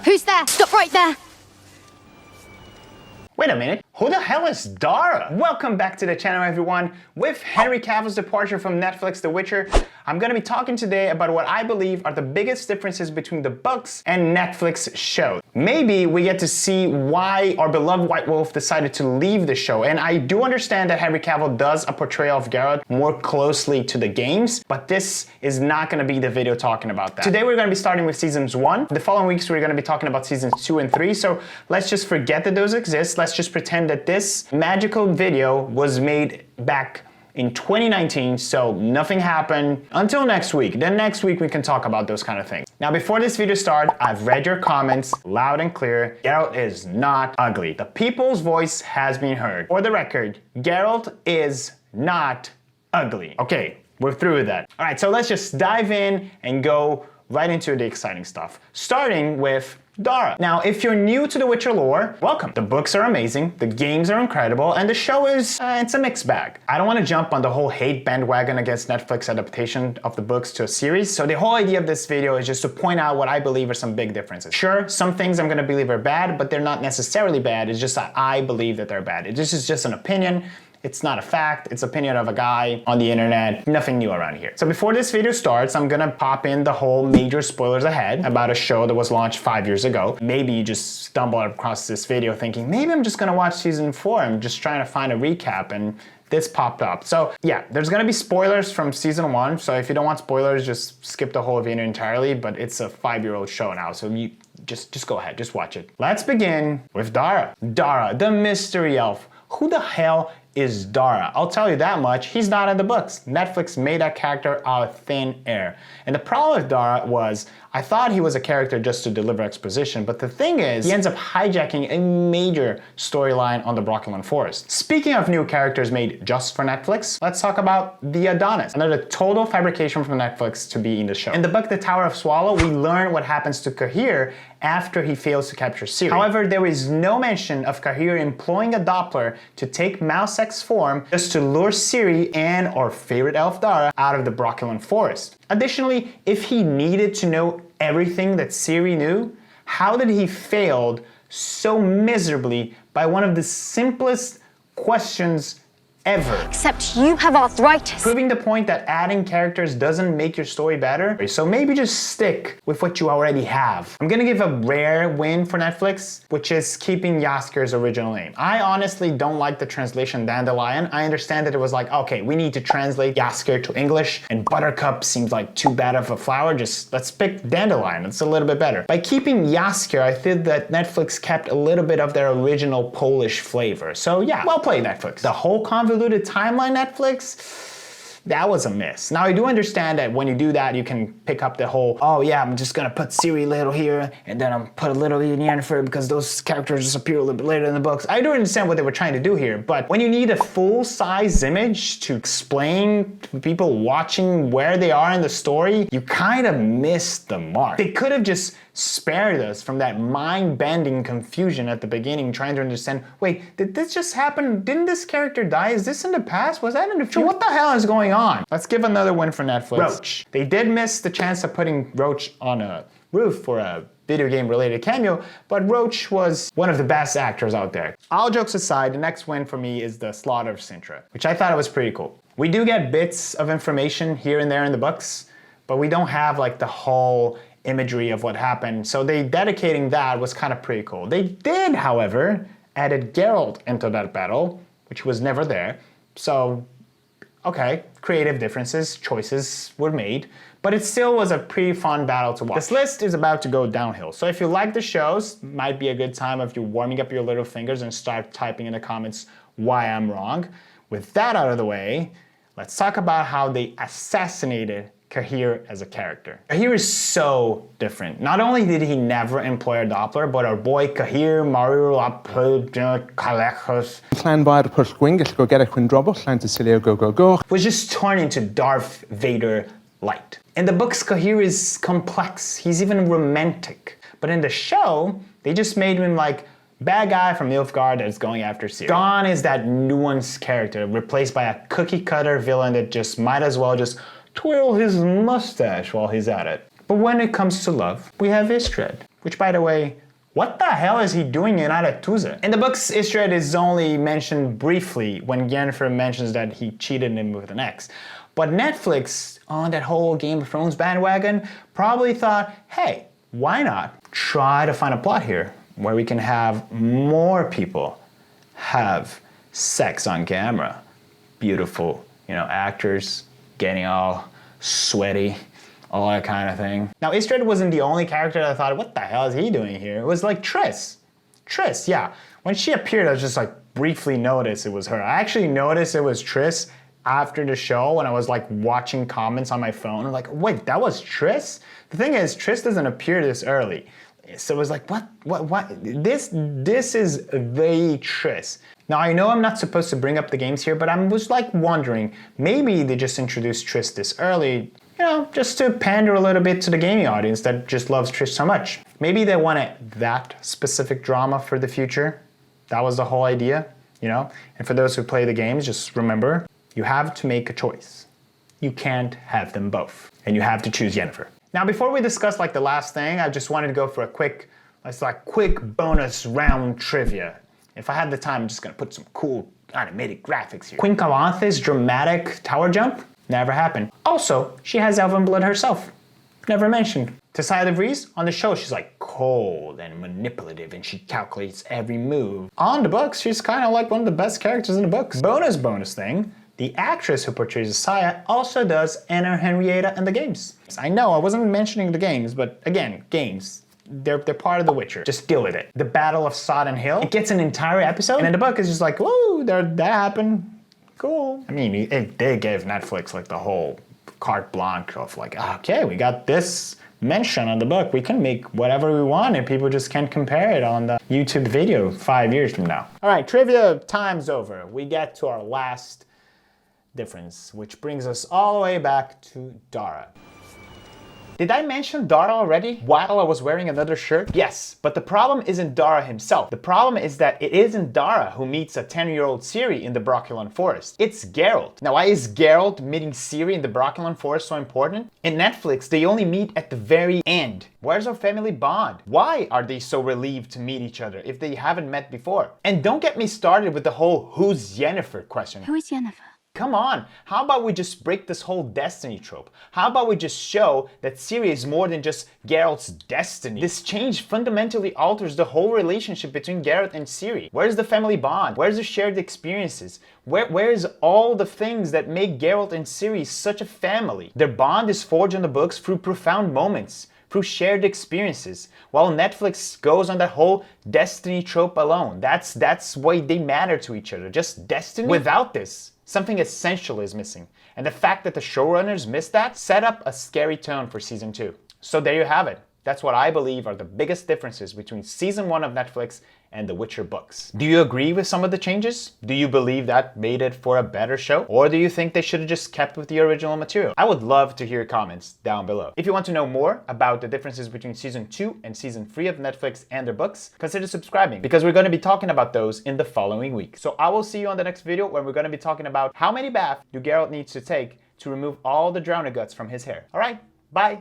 Who's there? Stop right there! Wait a minute, who the hell is Dara? Welcome back to the channel, everyone. With Henry Cavill's departure from Netflix The Witcher, I'm gonna be talking today about what I believe are the biggest differences between the books and Netflix show. Maybe we get to see why our beloved White Wolf decided to leave the show, and I do understand that Henry Cavill does a portrayal of Geralt more closely to the games, but this is not gonna be the video talking about that. Today we're gonna be starting with seasons 1. The following weeks we're gonna be talking about seasons 2 and 3, so let's just forget that those exist. Let's just pretend that this magical video was made back in 2019, so nothing happened until next week. Then next week we can talk about those kind of things. Now before this video starts, I've read your comments loud and clear. Geralt is not ugly. The people's voice has been heard. For the record, Geralt is not ugly. Okay, we're through with that. All right, so let's just dive in and go right into the exciting stuff. Starting with Dara. Now, if you're new to the Witcher lore, welcome. The books are amazing, the games are incredible, and the show is, it's a mixed bag. I don't want to jump on the whole hate bandwagon against Netflix adaptation of the books to a series, so the whole idea of this video is just to point out what I believe are some big differences. Sure, some things I'm gonna believe are bad, but they're not necessarily bad, it's just that I believe that they're bad. This is just an opinion. It's not a fact, it's opinion of a guy on the internet, nothing new around here. So before this video starts, I'm gonna pop in the whole major spoilers ahead about a show that was launched 5 years ago. Maybe you just stumbled across this video thinking, maybe I'm just gonna watch season 4, I'm just trying to find a recap, and this popped up. So yeah, there's gonna be spoilers from season 1, so if you don't want spoilers, just skip the whole video entirely, but it's a 5-year-old show now, so you just go ahead, just watch it. Let's begin with Dara. Dara, the mystery elf. Who the hell is Dara? I'll tell you that much, he's not in the books. Netflix made that character out of thin air. And the problem with Dara was, I thought he was a character just to deliver exposition, but the thing is, he ends up hijacking a major storyline on the Brockulan Forest. Speaking of new characters made just for Netflix, let's talk about the Adonis. Another total fabrication from Netflix to be in the show. In the book The Tower of Swallow, we learn what happens to Cahir after he fails to capture Ciri. However, there is no mention of Cahir employing a Doppler to take Mousek's form just to lure Ciri and our favorite elf Dara out of the Brockulan Forest. Additionally, if he needed to know everything that Ciri knew, how did he fail so miserably by one of the simplest questions ever? Except you have arthritis. Proving the point that adding characters doesn't make your story better. So maybe just stick with what you already have. I'm gonna give a rare win for Netflix, which is keeping Jaskar's original name. I honestly don't like the translation Dandelion. I understand that it was like, okay, we need to translate Jaskar to English, and Buttercup seems like too bad of a flower, just let's pick Dandelion, it's a little bit better. By keeping Jaskar, I feel that Netflix kept a little bit of their original Polish flavor. So yeah, well played Netflix. The whole convoluted timeline Netflix, that was a miss. Now I do understand that when you do that, you can pick up the whole, oh yeah, I'm just gonna put Ciri a little here, and then I'm put a little in Yennefer because those characters just appear a little bit later in the books. I do understand what they were trying to do here, but when you need a full-size image to explain to people watching where they are in the story, you kind of missed the mark. They could have just spared us from that mind-bending confusion at the beginning, trying to understand, wait, did this just happen? Didn't this character die? Is this in the past? Was that in the future? What the hell is going on? Let's give another win for Netflix. Roach. They did miss the chance of putting Roach on a roof for a video game related cameo, but Roach was one of the best actors out there. All jokes aside, the next win for me is the slaughter of Sintra, which I thought was pretty cool. We do get bits of information here and there in the books, but we don't have like the whole imagery of what happened, so they dedicating that was kind of pretty cool. They did, however, added Geralt into that battle, which was never there, so okay, creative differences, choices were made, but it still was a pretty fun battle to watch. This list is about to go downhill, so if you like the shows, might be a good time if you're warming up your little fingers and start typing in the comments why I'm wrong. With that out of the way, let's talk about how they assassinated Cahir as a character. Cahir is so different. Not only did he never employ a Doppler, but our boy Cahir was just turned into Darth Vader light. In the books, Cahir is complex. He's even romantic. But in the show, they just made him like bad guy from Nilfgaard that's going after Ciri. Gone is that nuanced character, replaced by a cookie cutter villain that just might as well just twirl his mustache while he's at it. But when it comes to love, we have Istred. Which, by the way, what the hell is he doing in Adaptation? In the books, Istred is only mentioned briefly when Yennefer mentions that he cheated him with an ex. But Netflix, on that whole Game of Thrones bandwagon, probably thought, hey, why not try to find a plot here where we can have more people have sex on camera. Beautiful, actors getting all sweaty, all that kind of thing. Now, Istred wasn't the only character that I thought, what the hell is he doing here? It was like Triss. Triss, yeah. When she appeared, I just briefly noticed it was her. I actually noticed it was Triss after the show when I was watching comments on my phone. I'm like, wait, that was Triss? The thing is, Triss doesn't appear this early. So it was like, what? This is the Triss. Now, I know I'm not supposed to bring up the games here, but I was wondering, maybe they just introduced Triss this early, just to pander a little bit to the gaming audience that just loves Triss so much. Maybe they wanted that specific drama for the future. That was the whole idea, And for those who play the games, just remember, you have to make a choice. You can't have them both. And you have to choose Yennefer. Now, before we discuss the last thing, I just wanted to go for a quick bonus round trivia. If I had the time, I'm just gonna put some cool animated graphics here. Queen Calanthe's dramatic tower jump never happened. Also, she has elven blood herself. Never mentioned. Tessaya Vries, on the show, she's cold and manipulative and she calculates every move. On the books, she's kind of one of the best characters in the books. Bonus thing. The actress who portrays Tessaya also does Anna Henrietta in the games. I know I wasn't mentioning the games, but again, games. They're part of The Witcher. Just deal with it. The Battle of Sodden Hill, it gets an entire episode, and in the book it's just whoa, that happened. Cool. I mean, they gave Netflix the whole carte blanche of okay, we got this mention on the book. We can make whatever we want and people just can't compare it on the YouTube video 5 years from now. All right, trivia time's over. We get to our last difference, which brings us all the way back to Dara. Did I mention Dara already while I was wearing another shirt? Yes, but the problem isn't Dara himself. The problem is that it isn't Dara who meets a 10-year-old Ciri in the Brokilon Forest. It's Geralt. Now, why is Geralt meeting Ciri in the Brokilon Forest so important? In Netflix, they only meet at the very end. Where's our family bond? Why are they so relieved to meet each other if they haven't met before? And don't get me started with the whole who's Yennefer question. Who is Yennefer? Come on, how about we just break this whole destiny trope? How about we just show that Ciri is more than just Geralt's destiny? This change fundamentally alters the whole relationship between Geralt and Ciri. Where's the family bond? Where's the shared experiences? Where's all the things that make Geralt and Ciri such a family? Their bond is forged in the books through profound moments, through shared experiences, while Netflix goes on that whole destiny trope alone. That's why they matter to each other, just destiny. Without this, something essential is missing. And the fact that the showrunners missed that set up a scary tone for season 2. So there you have it. That's what I believe are the biggest differences between season 1 of Netflix and the Witcher books. Do you agree with some of the changes? Do you believe that made it for a better show? Or do you think they should have just kept with the original material? I would love to hear your comments down below. If you want to know more about the differences between season 2 and season 3 of Netflix and their books, consider subscribing because we're going to be talking about those in the following week. So I will see you on the next video when we're going to be talking about how many baths do Geralt needs to take to remove all the drowning guts from his hair. All right, bye.